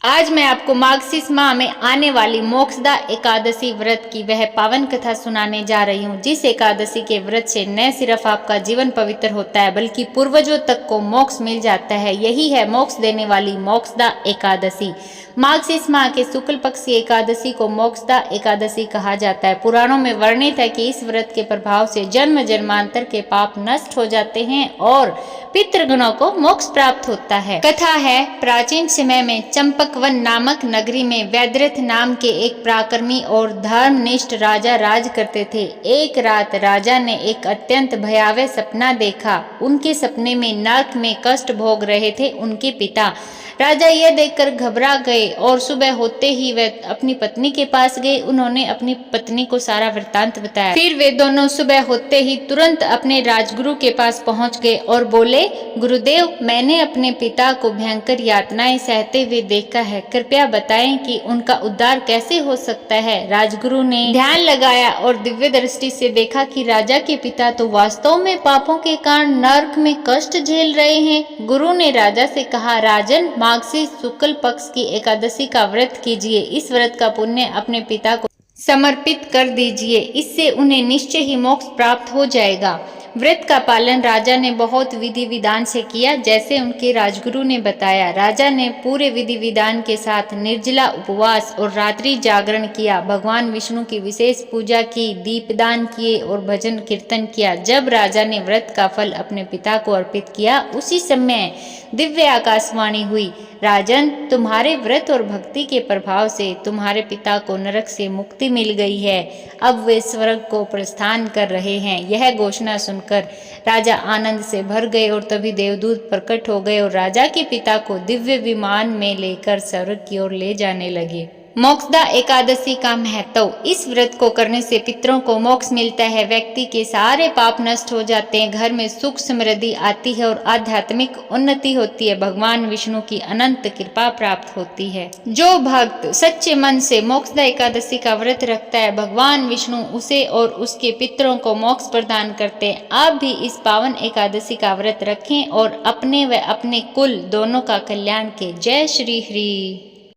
आज मैं आपको मार्गशीर्ष माह में आने वाली मोक्षदा एकादशी व्रत की वह पावन कथा सुनाने जा रही हूँ, जिस एकादशी के व्रत से न सिर्फ आपका जीवन पवित्र होता है बल्कि पूर्वजों तक को मोक्ष मिल जाता है। यही है मोक्ष देने वाली मोक्षदा एकादशी। मार्गशीर्ष माह के शुक्ल पक्ष की एकादशी को मोक्षदा एकादशी कहा जाता है। पुराणों में वर्णित है कि इस व्रत के प्रभाव से जन्म जन्मांतर के पाप नष्ट हो जाते हैं और पितृगणों को मोक्ष प्राप्त होता है। कथा है, प्राचीन समय में चंपकवन नामक नगरी में वैद्यरथ नाम के एक पराक्रमी और धर्मनिष्ठ राजा राज करते थे। एक रात राजा ने एक अत्यंत भयावह सपना देखा। उनके सपने में नरक में कष्ट भोग रहे थे उनके पिता। राजा यह देखकर घबरा गए और सुबह होते ही वे अपनी पत्नी के पास गए। उन्होंने अपनी पत्नी को सारा वृत्तांत बताया। फिर वे दोनों सुबह होते ही तुरंत अपने राजगुरु के पास पहुंच गए और बोले, गुरुदेव, मैंने अपने पिता को भयंकर यातनाएं सहते हुए देखा है। कृपया बताएं कि उनका उद्धार कैसे हो सकता है। राजगुरु ने ध्यान लगाया और दिव्य दृष्टि से देखा कि राजा के पिता तो वास्तव में पापों के कारण नरक में कष्ट झेल रहे हैं। गुरु ने राजा से कहा, राजन, मार्गशीर्ष शुक्ल पक्ष की एकादशी का व्रत कीजिए। इस व्रत का पुण्य अपने पिता को समर्पित कर दीजिए, इससे उन्हें निश्चय ही मोक्ष प्राप्त हो जाएगा। व्रत का पालन राजा ने बहुत विधि विधान से किया, जैसे उनके राजगुरु ने बताया। राजा ने पूरे विधि विधान के साथ निर्जला उपवास और रात्रि जागरण किया। भगवान विष्णु की विशेष पूजा की, दीपदान किए और भजन कीर्तन किया। जब राजा ने व्रत का फल अपने पिता को अर्पित किया, उसी समय दिव्य आकाशवाणी हुई, राजन, तुम्हारे व्रत और भक्ति के प्रभाव से तुम्हारे पिता को नरक से मुक्ति मिल गई है। अब वे स्वर्ग को प्रस्थान कर रहे हैं। यह घोषणा सुनकर राजा आनंद से भर गए और तभी देवदूत प्रकट हो गए और राजा के पिता को दिव्य विमान में लेकर स्वर्ग की ओर ले जाने लगे। मोक्षदा एकादशी का महत्व। इस व्रत को करने से पितरों को मोक्ष मिलता है, व्यक्ति के सारे पाप नष्ट हो जाते हैं, घर में सुख समृद्धि आती है और आध्यात्मिक उन्नति होती है। भगवान विष्णु की अनंत कृपा प्राप्त होती है। जो भक्त सच्चे मन से मोक्षदा एकादशी का व्रत रखता है, भगवान विष्णु उसे और उसके पितरों को मोक्ष प्रदान करते हैं। आप भी इस पावन एकादशी का व्रत रखें और अपने व अपने कुल दोनों का कल्याण के। जय श्री हरि।